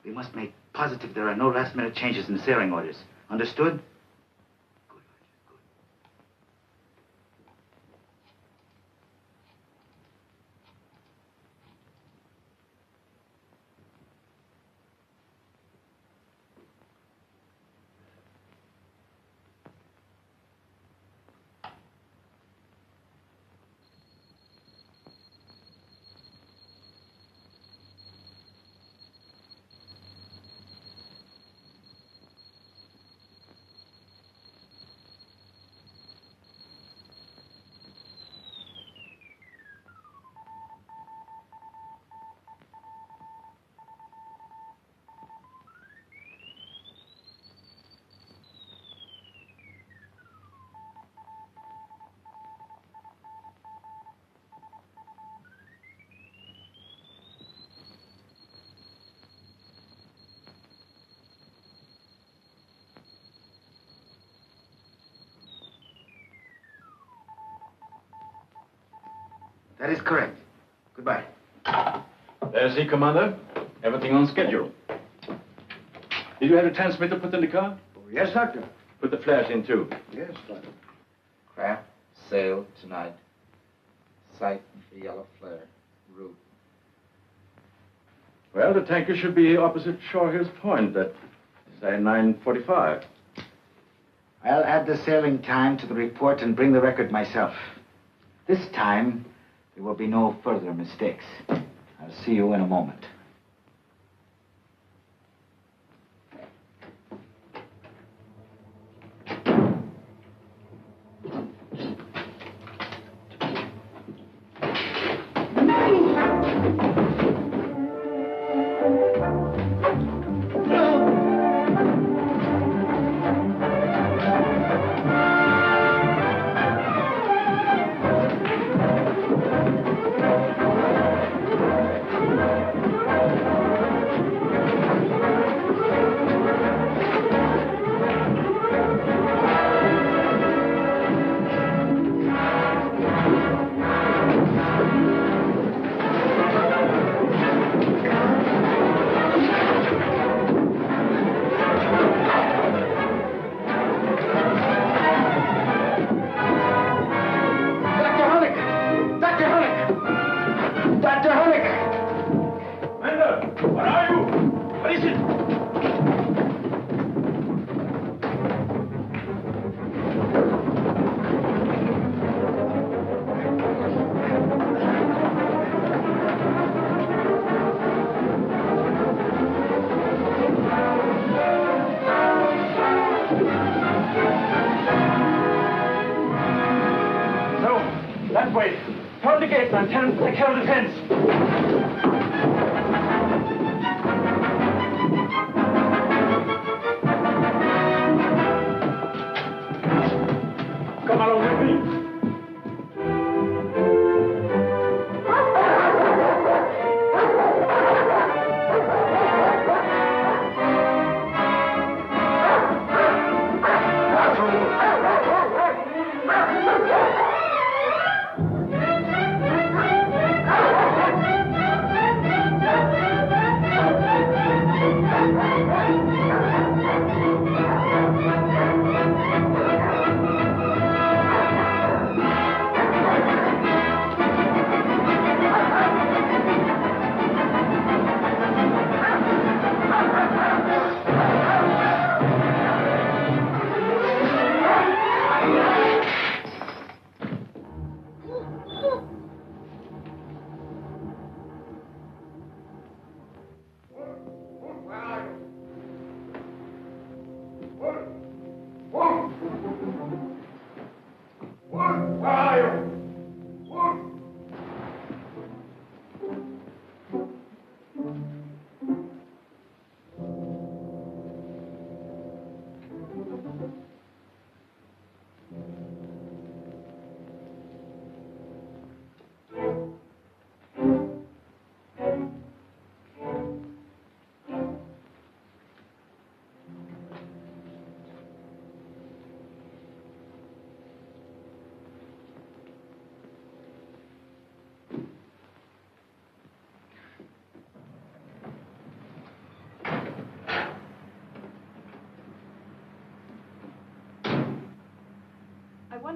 Speaker 13: We must make positive there are no last-minute changes in sailing orders. Understood? That is correct. Goodbye.
Speaker 1: There's he, Commander. Everything on schedule. Did you have a transmitter put in the car?
Speaker 14: Oh, yes, Doctor.
Speaker 1: Put the flares in, too.
Speaker 14: Yes, Doctor.
Speaker 12: Craft, sail tonight. Sight for yellow flare. Route.
Speaker 1: Well, the tanker should be opposite Shore Hills Point at, say, 9:45.
Speaker 13: I'll add the sailing time to the report and bring the record myself. This time, there will be no further mistakes. I'll see you in a moment.
Speaker 17: So, that way. Turn the gate, man. Tell him to take care of the fence. Come along with me.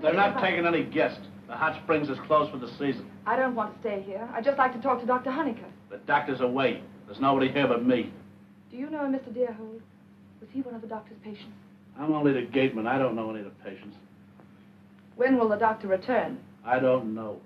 Speaker 18: They're not taking any guests. The hot springs is closed for the season.
Speaker 11: I don't want to stay here. I'd just like to talk to Dr. Honecker.
Speaker 18: The doctor's away. There's nobody here but me.
Speaker 11: Do you know Mr. Deerhold? Was he one of the doctor's patients?
Speaker 18: I'm only the gateman. I don't know any of the patients.
Speaker 11: When will the doctor return?
Speaker 18: I don't know.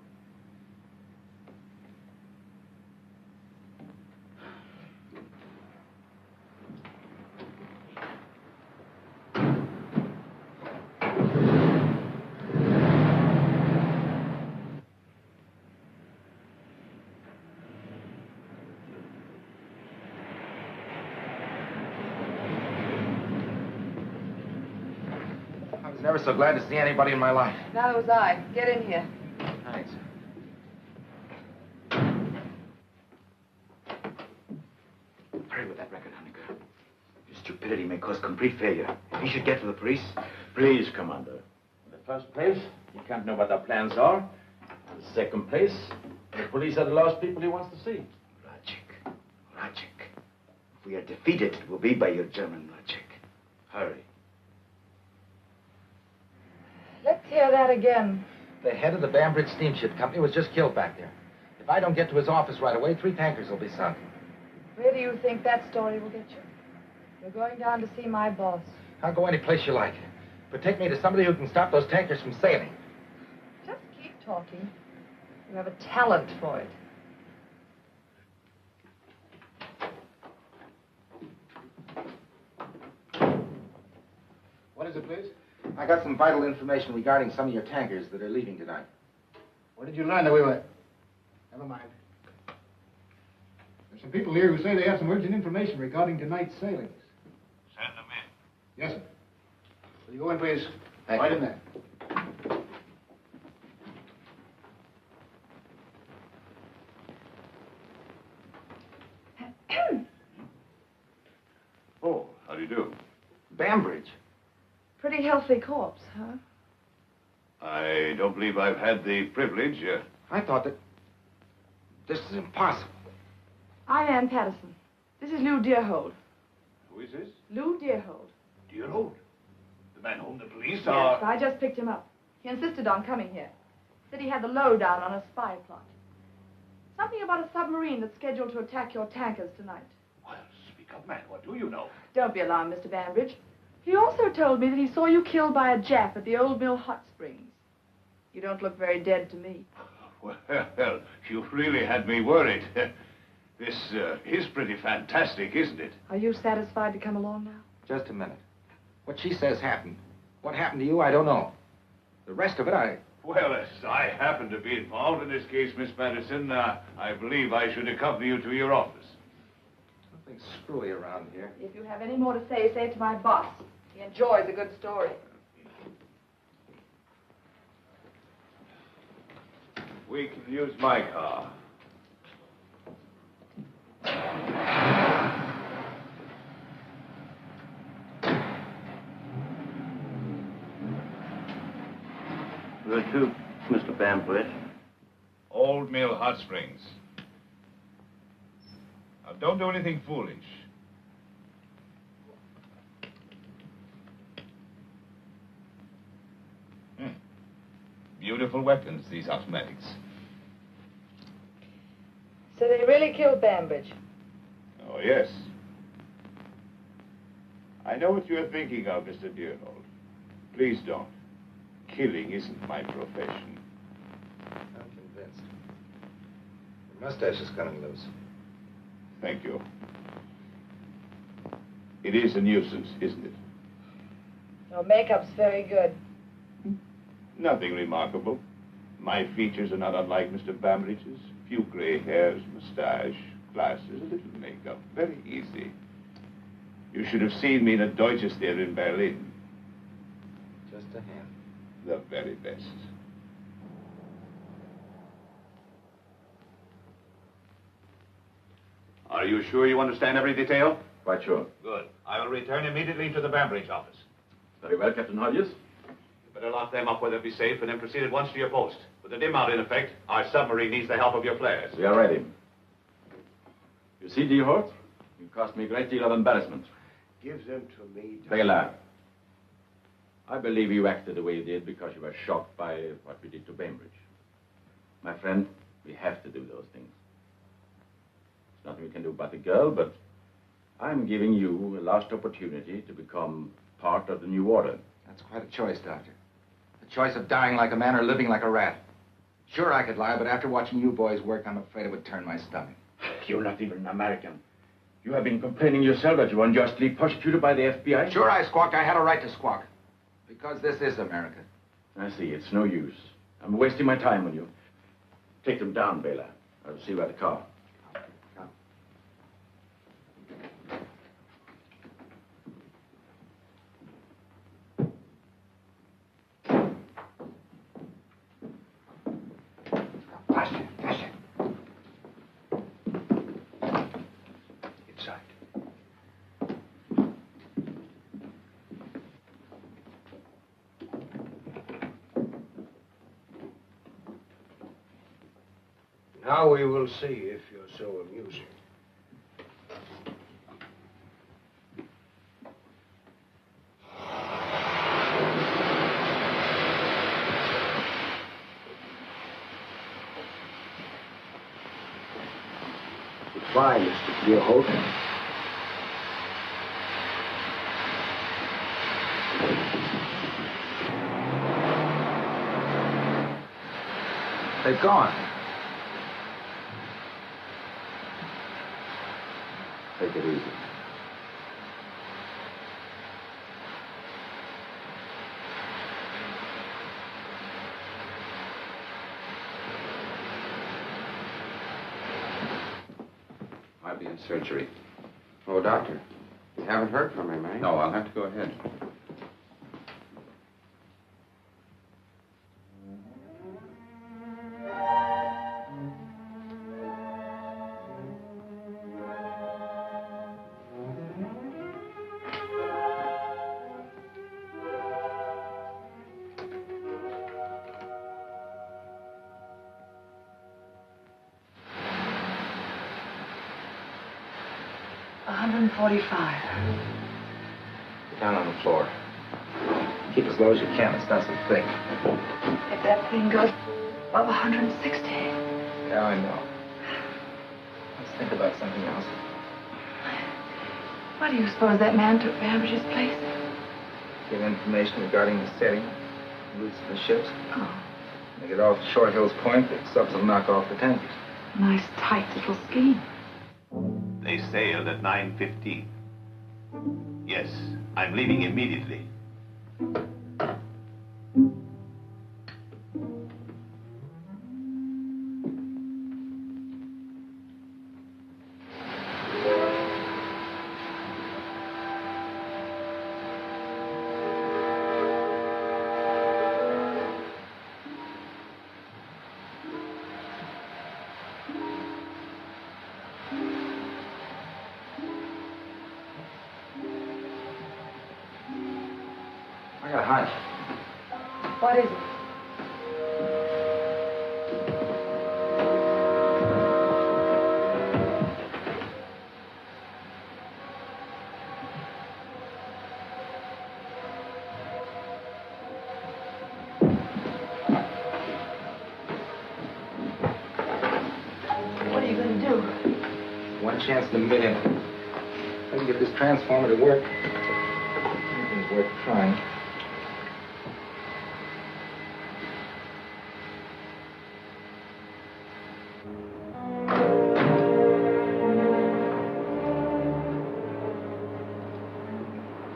Speaker 12: Never so glad to see anybody in my life.
Speaker 11: Neither was I. Get in here.
Speaker 12: Thanks.
Speaker 13: Hurry with that record, Honecker. Your stupidity may cause complete failure. If he should get to the police...
Speaker 1: Please, Commander. In the first place, he can't know what our plans are. In the second place, the police are the last people he wants to see.
Speaker 13: Logic. If we are defeated, it will be by your German logic.
Speaker 1: Hurry.
Speaker 11: Let's hear that again.
Speaker 12: The head of the Bambridge Steamship Company was just killed back there. If I don't get to his office right away, 3 tankers will be sunk.
Speaker 11: Where do you think that story will get you? You're going down to see my boss.
Speaker 12: I'll go any place you like. But take me to somebody who can stop those tankers from sailing.
Speaker 11: Just keep talking. You have a talent for it.
Speaker 12: What is it, please? I got some vital information regarding some of your tankers that are leaving tonight.
Speaker 15: Where did you learn that we were? Never mind. There's some people here who say they have some urgent information regarding tonight's sailings.
Speaker 4: Send them in.
Speaker 15: Yes, sir. Will you go in, please?
Speaker 12: Thank
Speaker 15: right
Speaker 12: you.
Speaker 15: in there.
Speaker 4: Oh, how do you do?
Speaker 12: Bambridge.
Speaker 11: Pretty healthy corpse, huh?
Speaker 4: I don't believe I've had the privilege.
Speaker 12: I thought that... This is impossible.
Speaker 11: I'm Ann Patterson. This is Lew Deerhold.
Speaker 4: Who is this?
Speaker 11: Lew Deerhold.
Speaker 4: Deerhold? The man whom the police
Speaker 11: Yes,
Speaker 4: are...
Speaker 11: I just picked him up. He insisted on coming here. Said he had the lowdown on a spy plot. Something about a submarine that's scheduled to attack your tankers tonight.
Speaker 4: Well, speak up, man. What do you know?
Speaker 11: Don't be alarmed, Mr. Bambridge. He also told me that he saw you killed by a Jap at the Old Mill Hot Springs. You don't look very dead to me.
Speaker 4: Well, you've really had me worried. This is pretty fantastic, isn't it?
Speaker 11: Are you satisfied to come along now?
Speaker 12: Just a minute. What she says happened What happened to you, I don't know. The rest of it,
Speaker 4: Well, as I happen to be involved in this case, Miss Patterson, I believe I should accompany you to your office.
Speaker 12: Something screwy around here.
Speaker 11: If you have any more to say, say it to my boss. He enjoys a good story.
Speaker 4: We can use my car.
Speaker 19: Where to, Mr. Bamford?
Speaker 4: Old Mill Hot Springs. Now, don't do anything foolish. Beautiful weapons, these automatics.
Speaker 11: So they really killed Bambridge?
Speaker 4: Oh, yes. I know what you're thinking of, Mr. Deerhold. Please don't. Killing isn't my profession.
Speaker 12: I'm convinced. Your mustache is cutting loose.
Speaker 4: Thank you. It is a nuisance, isn't it?
Speaker 11: Your makeup's very good.
Speaker 4: Nothing remarkable. My features are not unlike Mr. Bambridge's. Few gray hairs, mustache, glasses, a little makeup. Very easy. You should have seen me in a Deutsches there in Berlin.
Speaker 12: Just a hand.
Speaker 4: The very best.
Speaker 5: Are you sure you understand every detail?
Speaker 1: Quite sure.
Speaker 5: Good. I will return immediately to the Bambridge office.
Speaker 1: Very well, Captain Hodges.
Speaker 5: You better lock them up where they'll be safe and then proceed at once to your post. With the dim out in effect, our submarine needs the help of your flares.
Speaker 1: We are ready. You see, Deerhold, you caused me a great deal of embarrassment.
Speaker 2: Give them to me.
Speaker 1: Baylor, I believe you acted the way you did because you were shocked by what we did to Bambridge. My friend, we have to do those things. There's nothing we can do about the girl, but I'm giving you a last opportunity to become part of the new order.
Speaker 12: That's quite a choice, Doctor. The choice of dying like a man or living like a rat. Sure, I could lie, but after watching you boys work, I'm afraid it would turn my stomach.
Speaker 1: You're not even an American. You have been complaining yourself that you were unjustly persecuted by the FBI.
Speaker 12: Sure, I squawked. I had a right to squawk. Because this is America.
Speaker 1: I see. It's no use. I'm wasting my time on you. Take them down, Baylor. I'll see you at the car.
Speaker 12: Come. Faster, faster. Inside.
Speaker 2: Now we will see if you're so amusing.
Speaker 15: Goodbye, Mr. Deerhold.
Speaker 12: They've gone.
Speaker 1: Take it easy.
Speaker 7: I'll be in surgery. Oh, doctor, you haven't heard from him, eh? No, I'll have to go ahead.
Speaker 12: Get down on the floor. Keep as low as you can. It's not so thick.
Speaker 11: If that thing goes above 160.
Speaker 12: Yeah, I know. Let's think about something else.
Speaker 11: Why do you suppose that man took Bambridge's place?
Speaker 12: Get information regarding the setting, routes of the ships.
Speaker 11: Oh,
Speaker 12: They get off Short Hills Point, the subs will knock off the tankers.
Speaker 11: nice tight little scheme.
Speaker 5: They sailed at 9:15. Yes, I'm leaving immediately.
Speaker 11: What is it? What are you going to do?
Speaker 12: One chance in a million. If I can get this transformer to work, anything's worth trying.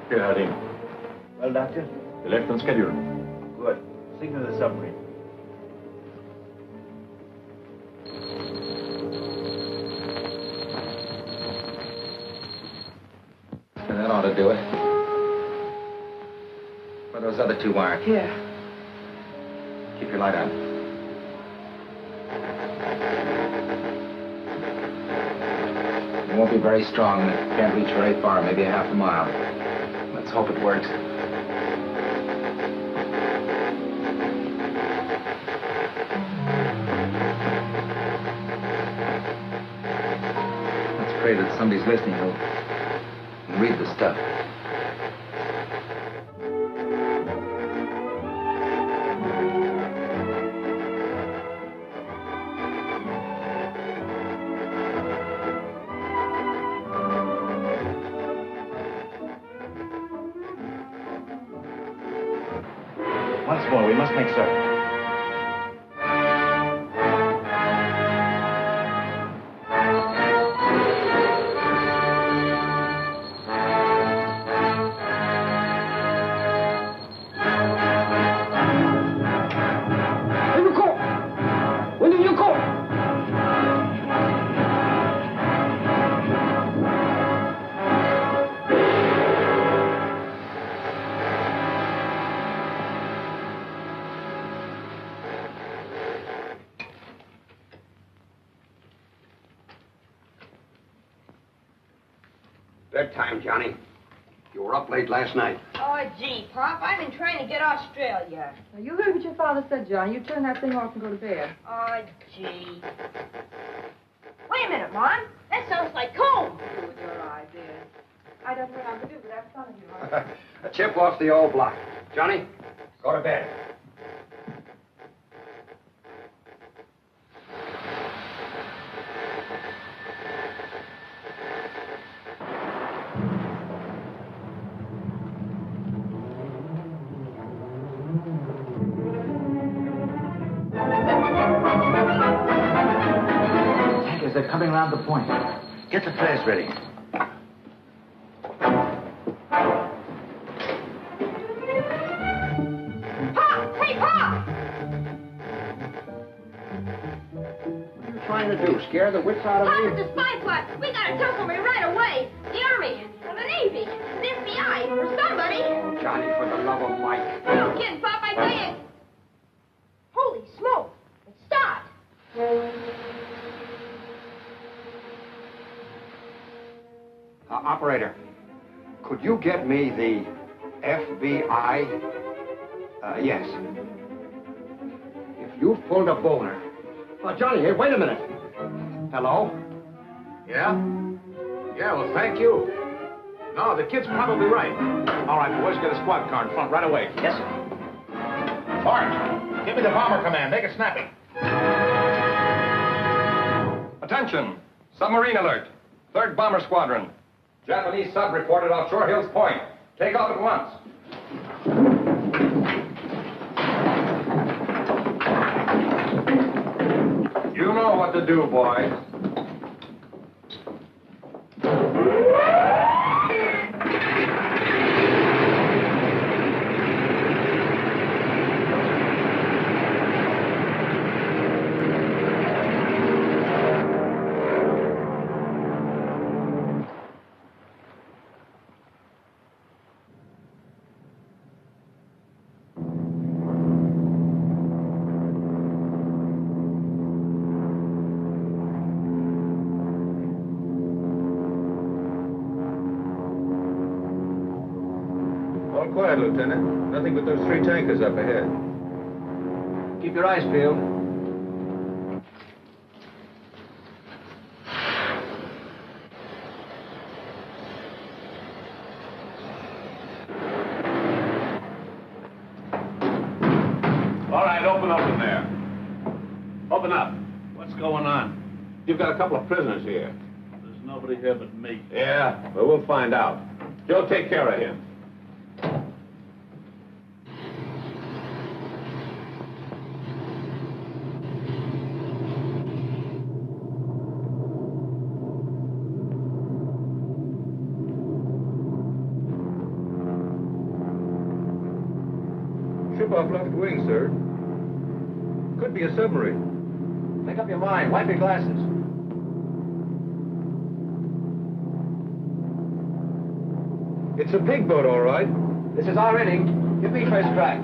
Speaker 1: Here, Arlen.
Speaker 14: Well, Doctor?
Speaker 1: You left on schedule.
Speaker 14: Good. Signal the submarine.
Speaker 12: That ought to do it. Where are those other two wires?
Speaker 11: Here.
Speaker 12: Keep your light on. It won't be very strong. It can't reach very far, maybe a half a mile. Let's hope it works. Let's pray that somebody's listening who'll read the stuff.
Speaker 14: Once more, we must make certain.
Speaker 20: Bedtime, Johnny. You were up late last night.
Speaker 21: Oh, gee, Pop, I've been trying to get Australia.
Speaker 11: Now, you heard what your father said, John. You turn that thing off and go to bed.
Speaker 21: Oh, gee. Wait a minute, Mom. That sounds like comb.
Speaker 11: With your ideas. I don't know what I'm to do, but that's fun of you.
Speaker 20: A chip off the old block. Johnny, go to bed.
Speaker 12: They're coming around the point. Get the flares ready.
Speaker 21: Pop! Hey, Pop!
Speaker 20: What are you trying to do? Scare the wits out of
Speaker 21: Pop,
Speaker 20: me?
Speaker 21: it's a spy plot. We gotta tell somebody right away. The Army, or the Navy, the FBI, or somebody.
Speaker 20: Oh, Johnny, for the love of Mike.
Speaker 21: No kidding, Pop, I tell you. Holy smoke! It stopped.
Speaker 20: Operator, could you get me the FBI? Yes. If you've pulled a boner. Johnny, hey, wait a minute. Hello?
Speaker 3: Yeah? Yeah, well, thank you. No, the kid's probably right. All right, boys, get a squad car in front right away.
Speaker 14: Yes, sir.
Speaker 3: Bart, give me the bomber command. Make it snappy.
Speaker 22: Attention! Submarine alert. 3rd Bomber Squadron. Japanese sub reported off Short Hills Point. Take off at once. You know what to do, boys.
Speaker 9: right, Lieutenant. Nothing but those 3 tankers up ahead.
Speaker 20: Keep your eyes peeled.
Speaker 5: All right, open up in there. Open up.
Speaker 18: What's going on?
Speaker 5: You've got a couple of prisoners here.
Speaker 18: There's nobody here but me.
Speaker 5: Yeah, well, we'll find out. You'll take care of him.
Speaker 9: Ship off left wing, sir. Could be a submarine.
Speaker 20: Make up your mind. Wipe your glasses.
Speaker 9: It's a big boat, all right.
Speaker 20: This is our inning. Give me first crack.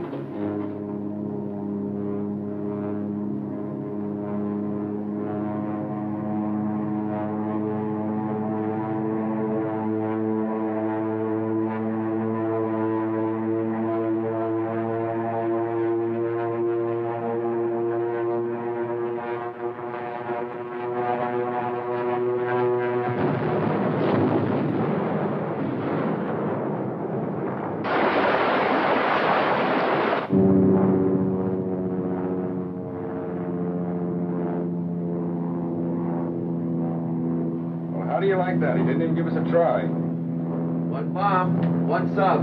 Speaker 9: How do you like that? He didn't even give us a try.
Speaker 20: 1 bomb, 1 sub.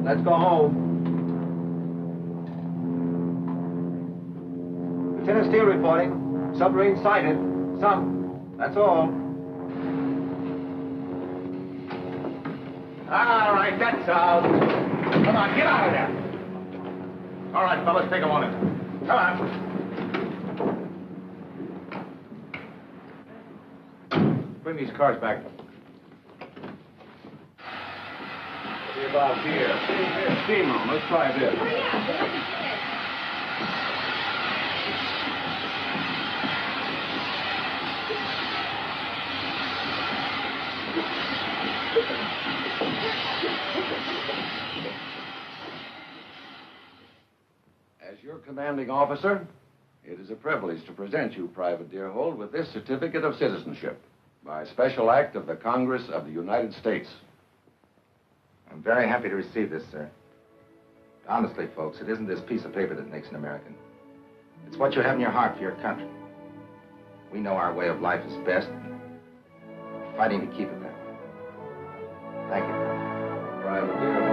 Speaker 20: Let's go home. Lieutenant Steele reporting. Submarine sighted. Some. That's all.
Speaker 5: All right, that's out. Come on, get out of there. All right, fellas, take them on it. Come on. Bring these cars back. What about here? Steam room. Let's try this.
Speaker 2: As your commanding officer, it is a privilege to present you, Private Deerhold, with this certificate of citizenship by special act of the Congress of the United States.
Speaker 12: I'm very happy to receive this, sir. Honestly, folks, it isn't this piece of paper that makes an American. It's what you have in your heart for your country. We know our way of life is best. We're fighting to keep it that way. Thank you.
Speaker 2: Private Deerhold.